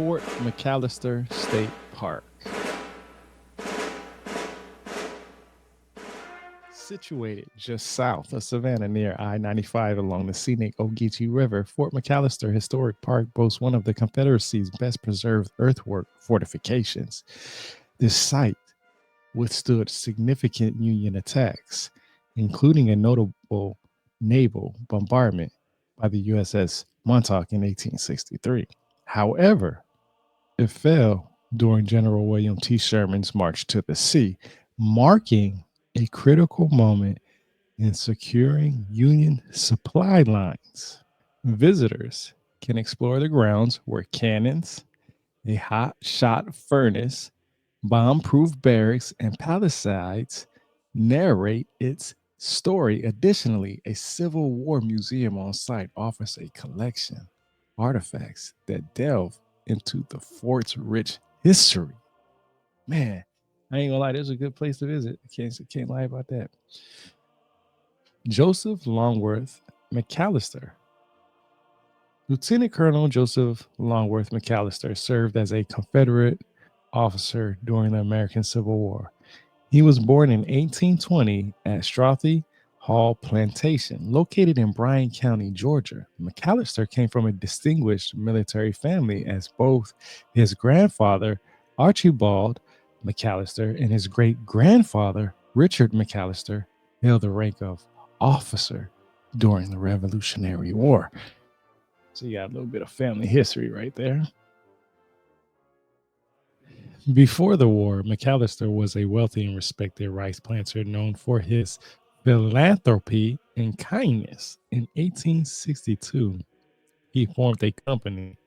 Fort McAllister State Park. Situated just south of Savannah near I-95 along the scenic Ogeechee River, Fort McAllister Historic Park boasts one of the Confederacy's best preserved earthwork fortifications. This site withstood significant Union attacks, including a notable naval bombardment by the USS Montauk in 1863. However, it fell during General William T. Sherman's march to the sea, marking a critical moment in securing Union supply lines. Visitors can explore the grounds where cannons, a hot shot furnace, bomb-proof barracks, and palisades narrate its story. Additionally, a Civil War museum on site offers a collection of artifacts that delve into the fort's rich history. Man, I ain't gonna lie, this is a good place to visit. Can't lie about that. Joseph Longworth McAllister. Lieutenant Colonel Joseph Longworth McAllister served as a Confederate officer during the American Civil War. He was born in 1820 at Strathy Hall Plantation, located in Bryan County, Georgia. McAllister came from a distinguished military family, as both his grandfather, Archibald McAllister, and his great-grandfather, Richard McAllister, held the rank of officer during the Revolutionary War. So you got a little bit of family history right there. Before the war, McAllister was a wealthy and respected rice planter known for his philanthropy and kindness. In 1862, he formed a company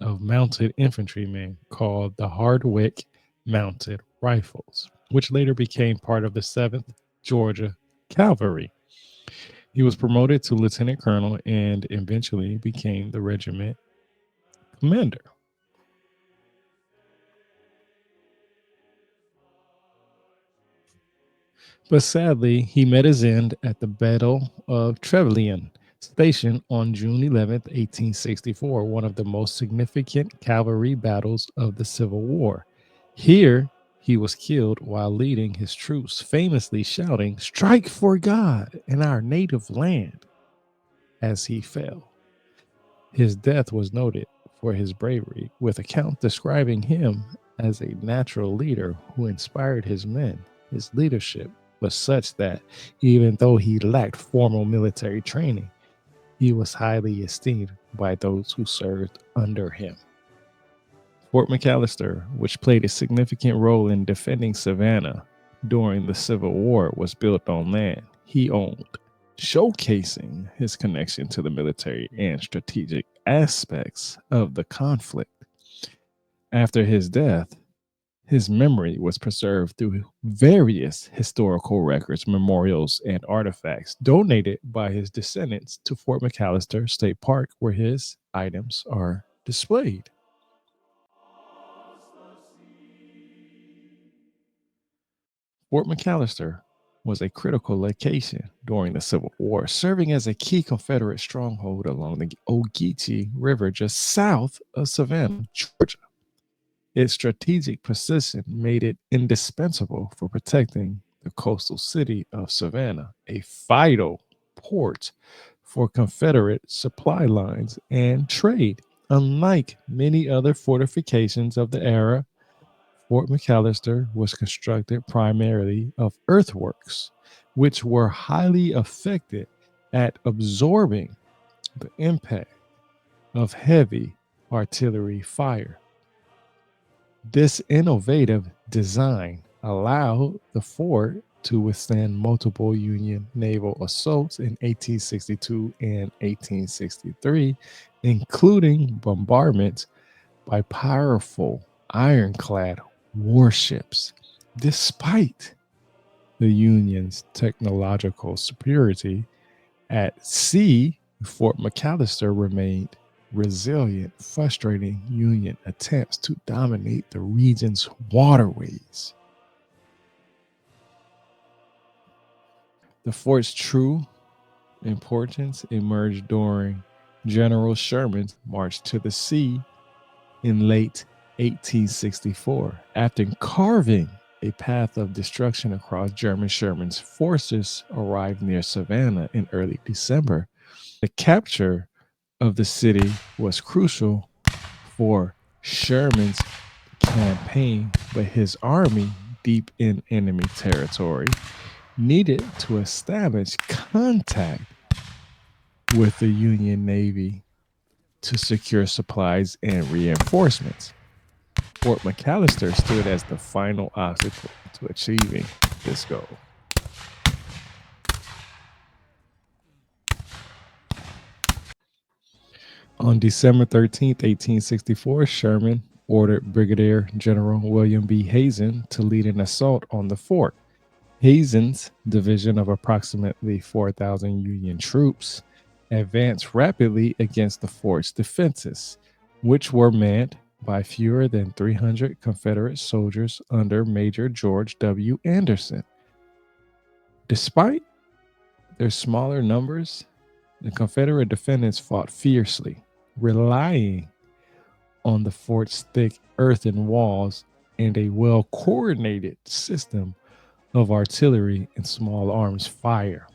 of mounted infantrymen called the Hardwick Mounted Rifles, which later became part of the 7th Georgia Cavalry. He was promoted to lieutenant colonel and eventually became the regiment commander. But sadly, he met his end at the Battle of Trevelyan Station on June 11th, 1864, one of the most significant cavalry battles of the Civil War. Here, he was killed while leading his troops, famously shouting, "Strike for God and our native land," as he fell. His death was noted for his bravery, with accounts describing him as a natural leader who inspired his men. His leadership was such that even though he lacked formal military training, he was highly esteemed by those who served under him. Fort McAllister, which played a significant role in defending Savannah during the Civil War, was built on land he owned, showcasing his connection to the military and strategic aspects of the conflict. After his death, his memory was preserved through various historical records, memorials, and artifacts donated by his descendants to Fort McAllister State Park, where his items are displayed. Fort McAllister was a critical location during the Civil War, serving as a key Confederate stronghold along the Ogeechee River just south of Savannah, Georgia. Its strategic position made it indispensable for protecting the coastal city of Savannah, a vital port for Confederate supply lines and trade. Unlike many other fortifications of the era, Fort McAllister was constructed primarily of earthworks, which were highly effective at absorbing the impact of heavy artillery fire. This innovative design allowed the fort to withstand multiple Union naval assaults in 1862 and 1863, including bombardment by powerful ironclad warships. Despite the Union's technological superiority at sea, Fort McAllister remained resilient, frustrating Union attempts to dominate the region's waterways. The fort's true importance emerged during General Sherman's march to the sea in late 1864. After carving a path of destruction across Sherman's forces arrived near Savannah in early December. The capture of the city was crucial for Sherman's campaign, but his army, deep in enemy territory, needed to establish contact with the Union Navy to secure supplies and reinforcements. Fort McAllister stood as the final obstacle to achieving this goal. On December 13th, 1864, Sherman ordered Brigadier General William B. Hazen to lead an assault on the fort. Hazen's division of approximately 4,000 Union troops advanced rapidly against the fort's defenses, which were manned by fewer than 300 Confederate soldiers under Major George W. Anderson. Despite their smaller numbers, the Confederate defendants fought fiercely, relying on the fort's thick earthen walls and a well coordinated system of artillery and small arms fire.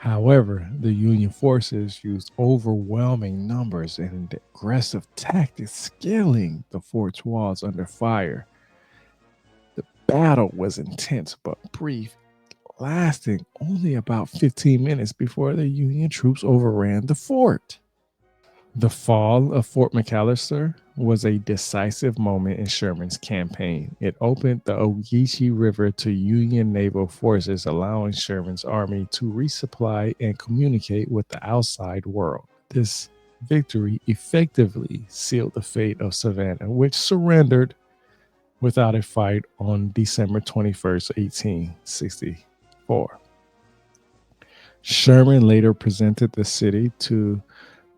However, the Union forces used overwhelming numbers and aggressive tactics, scaling the fort's walls under fire. The battle was intense but brief, lasting only about 15 minutes before the Union troops overran the fort. The fall of Fort McAllister was a decisive moment in Sherman's campaign. It opened the Ogeechee River to Union naval forces, allowing Sherman's army to resupply and communicate with the outside world. This victory effectively sealed the fate of Savannah, which surrendered without a fight on December 21st, 1864. Sherman later presented the city to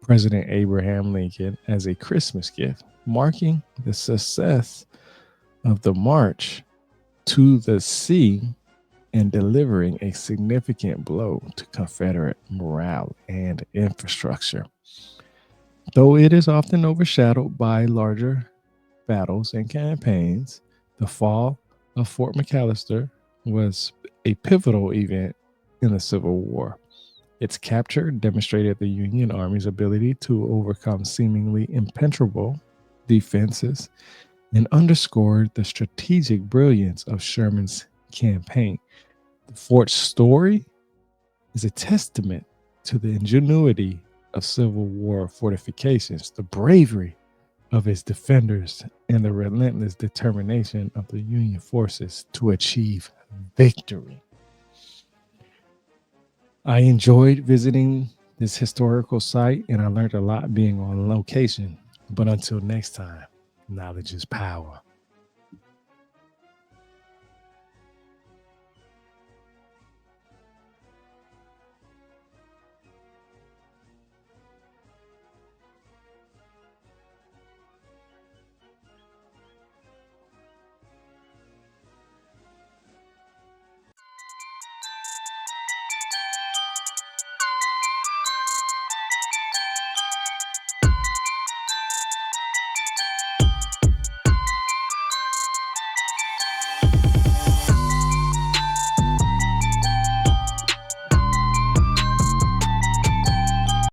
President Abraham Lincoln as a Christmas gift, marking the success of the march to the sea and delivering a significant blow to Confederate morale and infrastructure. Though it is often overshadowed by larger battles and campaigns, the fall of Fort McAllister was a pivotal event in the Civil War. Its capture demonstrated the Union Army's ability to overcome seemingly impenetrable defenses and underscored the strategic brilliance of Sherman's campaign. The fort's story is a testament to the ingenuity of Civil War fortifications, the bravery of its defenders, and the relentless determination of the Union forces to achieve victory. I enjoyed visiting this historical site and I learned a lot being on location. But until next time, knowledge is power.